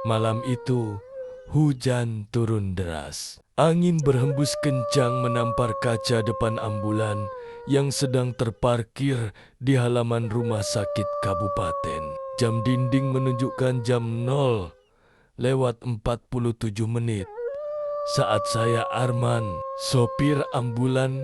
Malam itu, hujan turun deras. Angin berhembus kencang menampar kaca depan ambulan yang sedang terparkir di halaman rumah sakit kabupaten. Jam dinding menunjukkan jam 0:47 saat saya Arman, sopir ambulan,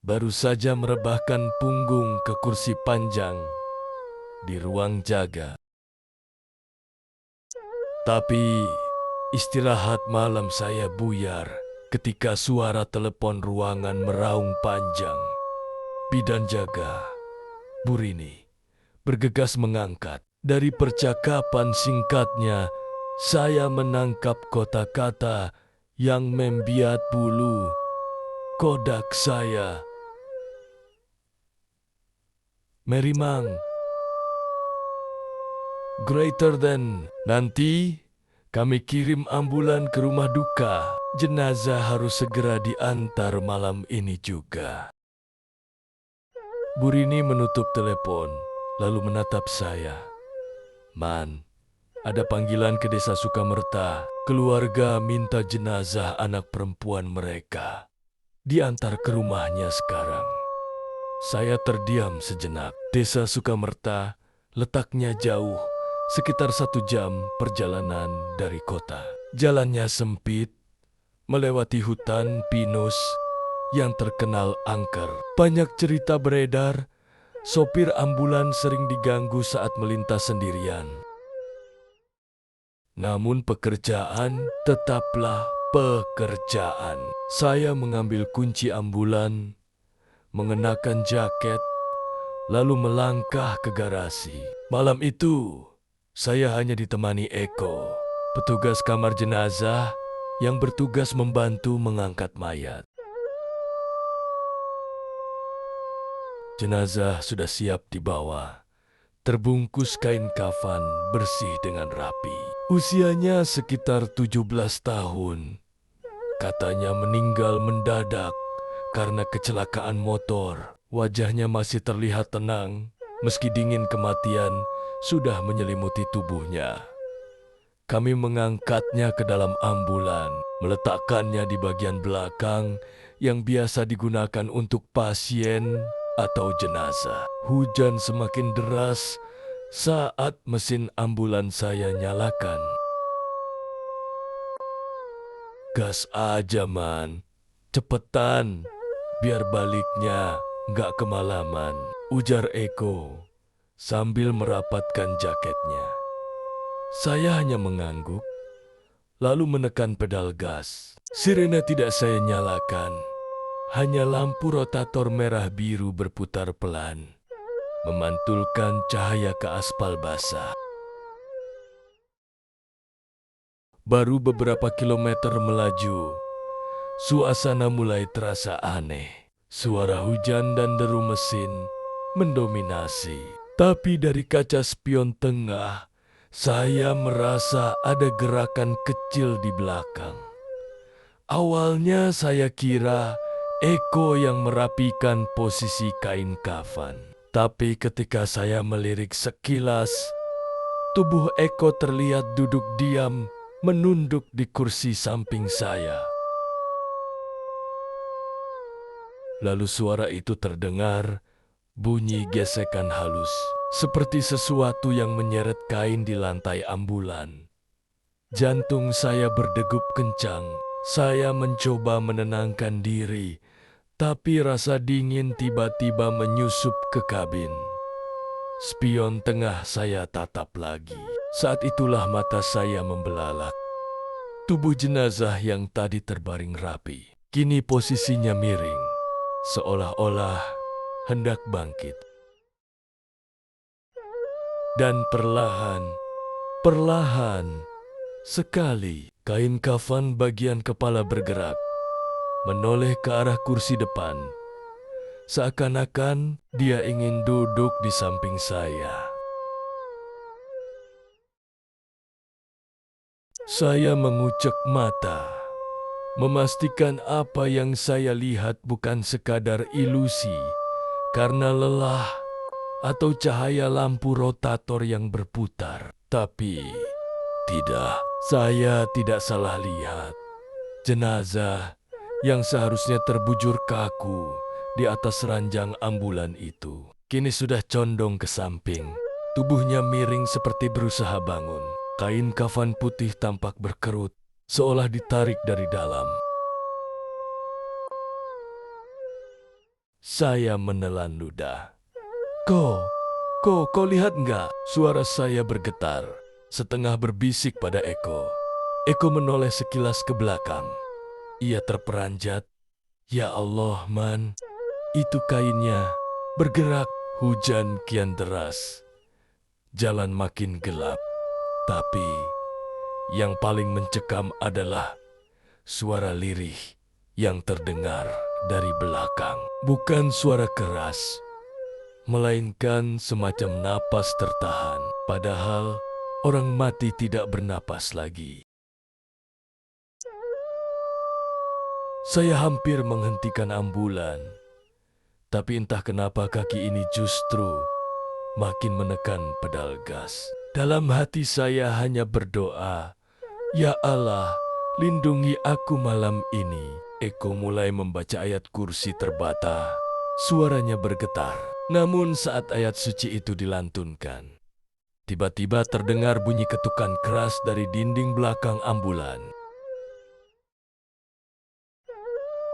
baru saja merebahkan punggung ke kursi panjang di ruang jaga. Tapi istirahat malam saya buyar ketika suara telepon ruangan meraung panjang. Bidan jaga, Bu Rini, bergegas mengangkat. Dari percakapan singkatnya, saya menangkap kata-kata yang membiat bulu kodak saya. Merimang, greater than. Nanti kami kirim ambulan ke rumah duka. Jenazah harus segera diantar malam ini juga. Bu Rini menutup telepon, lalu menatap saya. Man, ada panggilan ke desa Sukamerta. Keluarga minta jenazah anak perempuan mereka diantar ke rumahnya sekarang. Saya terdiam sejenak. Desa Sukamerta letaknya jauh, sekitar 1 jam perjalanan dari kota. Jalannya sempit, melewati hutan pinus yang terkenal angker. Banyak cerita beredar, sopir ambulan sering diganggu saat melintas sendirian. Namun pekerjaan tetaplah pekerjaan. Saya mengambil kunci ambulan, mengenakan jaket, lalu melangkah ke garasi. Malam itu, saya hanya ditemani Eko, petugas kamar jenazah yang bertugas membantu mengangkat mayat. Jenazah sudah siap dibawa, terbungkus kain kafan bersih dengan rapi. Usianya sekitar 17 tahun. Katanya meninggal mendadak karena kecelakaan motor. Wajahnya masih terlihat tenang, meski dingin kematian sudah menyelimuti tubuhnya. Kami mengangkatnya ke dalam ambulan, meletakkannya di bagian belakang yang biasa digunakan untuk pasien atau jenazah. Hujan semakin deras saat mesin ambulan saya nyalakan. Gas aja, Man. Cepetan, biar baliknya nggak kemalaman, ujar Eko sambil merapatkan jaketnya. Saya hanya mengangguk, lalu menekan pedal gas. Sirene tidak saya nyalakan. Hanya lampu rotator merah biru berputar pelan, memantulkan cahaya ke aspal basah. Baru beberapa kilometer melaju, suasana mulai terasa aneh. Suara hujan dan deru mesin mendominasi. Tapi dari kaca spion tengah, saya merasa ada gerakan kecil di belakang. Awalnya saya kira Eko yang merapikan posisi kain kafan. Tapi ketika saya melirik sekilas, tubuh Eko terlihat duduk diam menunduk di kursi samping saya. Lalu suara itu terdengar, bunyi gesekan halus, seperti sesuatu yang menyeret kain di lantai ambulan. Jantung saya berdegup kencang. Saya mencoba menenangkan diri, tapi rasa dingin tiba-tiba menyusup ke kabin. Spion tengah saya tatap lagi. Saat itulah mata saya membelalak. Tubuh jenazah yang tadi terbaring rapi, kini posisinya miring, seolah-olah hendak bangkit. Dan perlahan sekali, kain kafan bagian kepala bergerak, menoleh ke arah kursi depan. Seakan-akan dia ingin duduk di samping saya. Saya mengucek mata, memastikan apa yang saya lihat bukan sekadar ilusi karena lelah atau cahaya lampu rotator yang berputar. Tapi Tidak, saya tidak salah lihat. Jenazah yang seharusnya terbujur kaku di atas ranjang ambulan itu kini sudah condong ke samping. Tubuhnya miring seperti berusaha bangun. Kain kafan putih tampak berkerut, seolah ditarik dari dalam. Saya menelan ludah. Kau lihat nggak? Suara saya bergetar, setengah berbisik pada Eko. Eko menoleh sekilas ke belakang. Ia terperanjat. Ya Allah, Man, itu kainnya bergerak. Hujan kian deras. Jalan makin gelap. Tapi yang paling mencekam adalah suara lirih yang terdengar dari belakang. Bukan suara keras, melainkan semacam napas tertahan. Padahal orang mati tidak bernapas lagi. Saya hampir menghentikan ambulan, tapi entah kenapa kaki ini justru makin menekan pedal gas. Dalam hati saya hanya berdoa, Ya Allah, lindungi aku malam ini. Eko mulai membaca ayat kursi terbata. Suaranya bergetar. Namun saat ayat suci itu dilantunkan, tiba-tiba terdengar bunyi ketukan keras dari dinding belakang ambulan.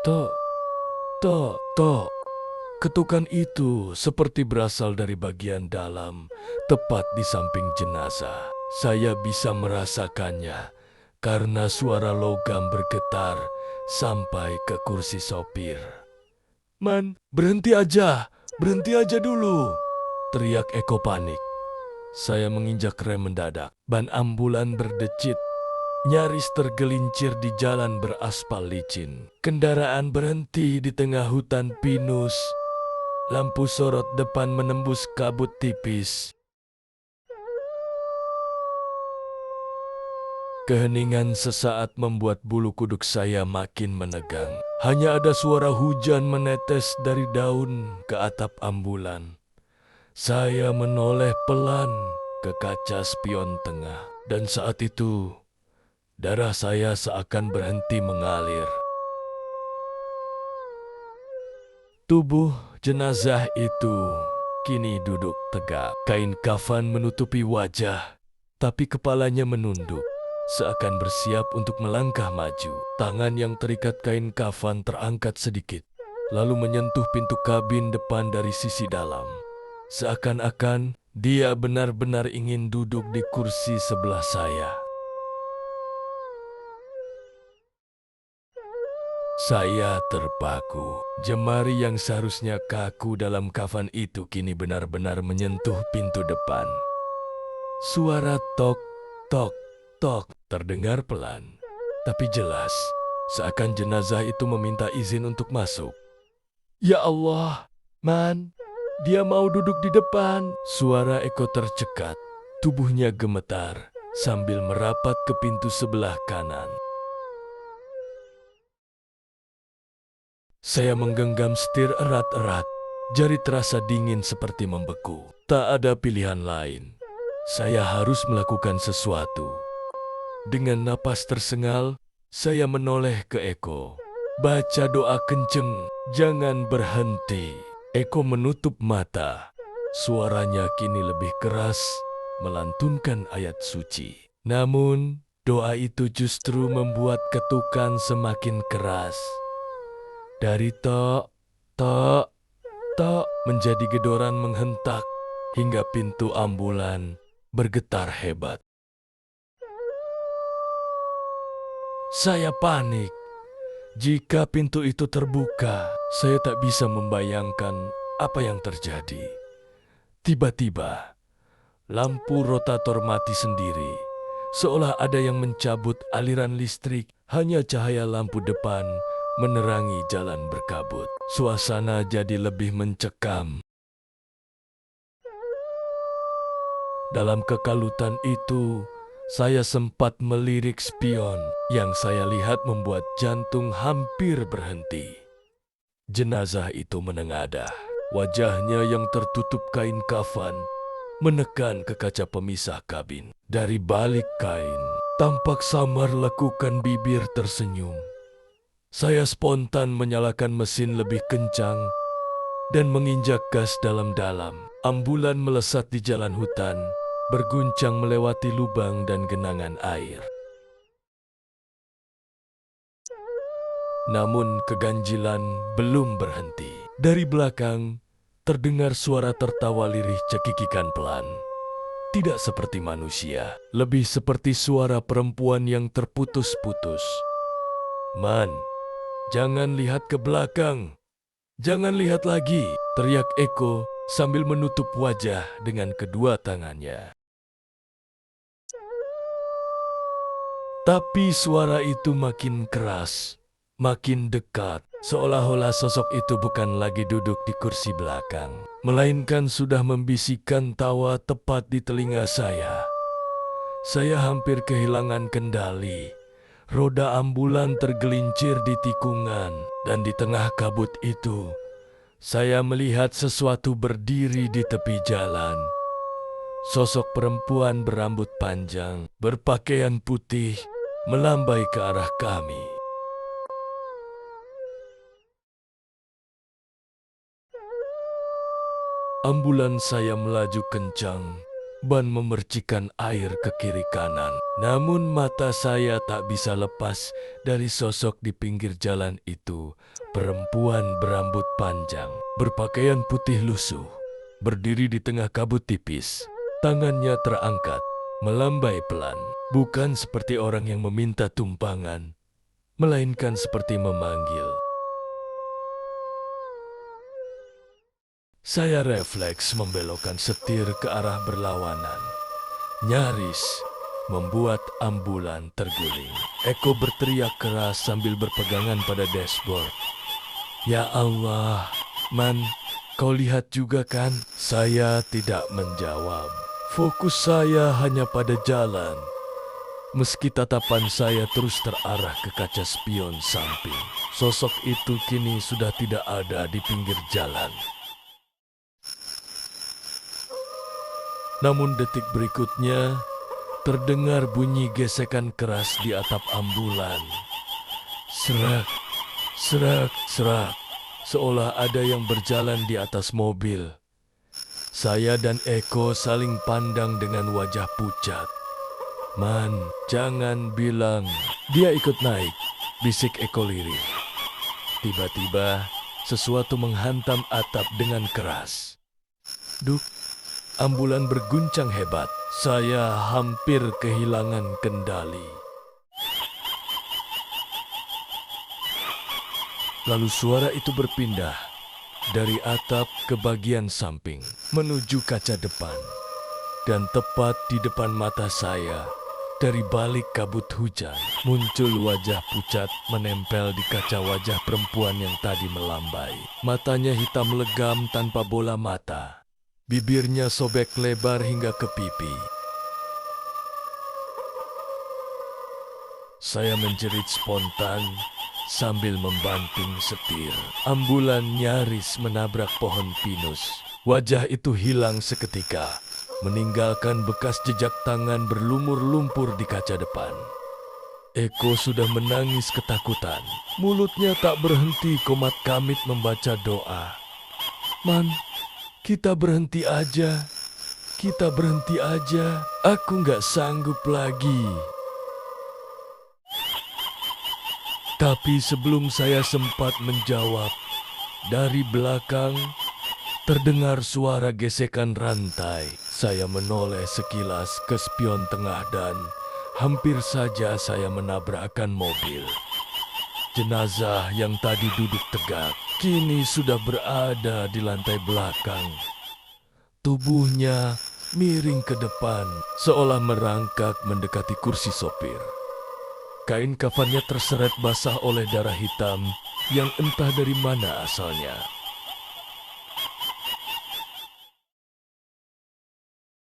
Tok, tok, tok. Ketukan itu seperti berasal dari bagian dalam, tepat di samping jenazah. Saya bisa merasakannya karena suara logam bergetar sampai ke kursi sopir. Man, berhenti aja dulu, teriak Eko panik. Saya menginjak rem mendadak. Ban ambulan berdecit, nyaris tergelincir di jalan beraspal licin. Kendaraan berhenti di tengah hutan pinus. Lampu sorot depan menembus kabut tipis. Keheningan sesaat membuat bulu kuduk saya makin menegang. Hanya ada suara hujan menetes dari daun ke atap ambulan. Saya menoleh pelan ke kaca spion tengah. Dan saat itu, darah saya seakan berhenti mengalir. Tubuh jenazah itu kini duduk tegak. Kain kafan menutupi wajah, tapi kepalanya menunduk, seakan bersiap untuk melangkah maju. Tangan yang terikat kain kafan terangkat sedikit, lalu menyentuh pintu kabin depan dari sisi dalam. Seakan-akan dia benar-benar ingin duduk di kursi sebelah saya. Saya terpaku. Jemari yang seharusnya kaku dalam kafan itu kini benar-benar menyentuh pintu depan. Suara tok, tok, tok terdengar pelan, tapi jelas, seakan jenazah itu meminta izin untuk masuk. Ya Allah, Man, dia mau duduk di depan. Suara Eko tercekat, tubuhnya gemetar sambil merapat ke pintu sebelah kanan. Saya menggenggam setir erat-erat, jari terasa dingin seperti membeku. Tak ada pilihan lain, saya harus melakukan sesuatu. Dengan napas tersengal, saya menoleh ke Eko. Baca doa kenceng, jangan berhenti. Eko menutup mata, suaranya kini lebih keras, melantunkan ayat suci. Namun, doa itu justru membuat ketukan semakin keras. Dari tok, tok, tok menjadi gedoran menghentak hingga pintu ambulan bergetar hebat. Saya panik. Jika pintu itu terbuka, saya tak bisa membayangkan apa yang terjadi. Tiba-tiba, lampu rotator mati sendiri, seolah ada yang mencabut aliran listrik. Hanya cahaya lampu depan menerangi jalan berkabut. Suasana jadi lebih mencekam. Dalam kekalutan itu, saya sempat melirik spion. Yang saya lihat membuat jantung hampir berhenti. Jenazah itu menengadah. Wajahnya yang tertutup kain kafan menekan ke kaca pemisah kabin. Dari balik kain, tampak samar lekukan bibir tersenyum. Saya spontan menyalakan mesin lebih kencang dan menginjak gas dalam-dalam. Ambulan melesat di jalan hutan, berguncang melewati lubang dan genangan air. Namun keganjilan belum berhenti. Dari belakang, terdengar suara tertawa lirih cekikikan pelan. Tidak seperti manusia, lebih seperti suara perempuan yang terputus-putus. "Man, jangan lihat ke belakang. Jangan lihat lagi," teriak Eko sambil menutup wajah dengan kedua tangannya. Tapi suara itu makin keras, makin dekat, seolah-olah sosok itu bukan lagi duduk di kursi belakang, melainkan sudah membisikkan tawa tepat di telinga saya. Saya hampir kehilangan kendali. Roda ambulan tergelincir di tikungan, dan di tengah kabut itu, saya melihat sesuatu berdiri di tepi jalan. Sosok perempuan berambut panjang, berpakaian putih, melambai ke arah kami. Ambulan saya melaju kencang, ban memercikan air ke kiri kanan. Namun mata saya tak bisa lepas dari sosok di pinggir jalan itu. Perempuan berambut panjang, berpakaian putih lusuh, berdiri di tengah kabut tipis. Tangannya terangkat, melambai pelan, bukan seperti orang yang meminta tumpangan, melainkan seperti memanggil. Saya refleks membelokkan setir ke arah berlawanan. Nyaris membuat ambulan terguling. Eko berteriak keras sambil berpegangan pada dashboard. "Ya Allah, Man, kau lihat juga kan?" Saya tidak menjawab. Fokus saya hanya pada jalan. Meski tatapan saya terus terarah ke kaca spion samping, sosok itu kini sudah tidak ada di pinggir jalan. Namun detik berikutnya, terdengar bunyi gesekan keras di atap ambulan. Serak, serak, serak, seolah ada yang berjalan di atas mobil. Saya dan Eko saling pandang dengan wajah pucat. "Man, jangan bilang." "Dia ikut naik," bisik Eko lirih. Tiba-tiba, sesuatu menghantam atap dengan keras. Duk, ambulan berguncang hebat. Saya hampir kehilangan kendali. Lalu suara itu berpindah dari atap ke bagian samping, menuju kaca depan. Dan tepat di depan mata saya, dari balik kabut hujan, muncul wajah pucat menempel di kaca wajah perempuan yang tadi melambai. Matanya hitam legam tanpa bola mata. Bibirnya sobek lebar hingga ke pipi. Saya menjerit spontan sambil membanting setir. Ambulan nyaris menabrak pohon pinus. Wajah itu hilang seketika, meninggalkan bekas jejak tangan berlumur lumpur di kaca depan. Eko sudah menangis ketakutan. Mulutnya tak berhenti komat kamit membaca doa. "Man, kita berhenti aja. Kita berhenti aja. Aku nggak sanggup lagi." Tapi sebelum saya sempat menjawab, dari belakang terdengar suara gesekan rantai. Saya menoleh sekilas ke spion tengah dan hampir saja saya menabrakkan mobil. Jenazah yang tadi duduk tegak, kini sudah berada di lantai belakang. Tubuhnya miring ke depan, seolah merangkak mendekati kursi sopir. Kain kafannya terseret basah oleh darah hitam yang entah dari mana asalnya.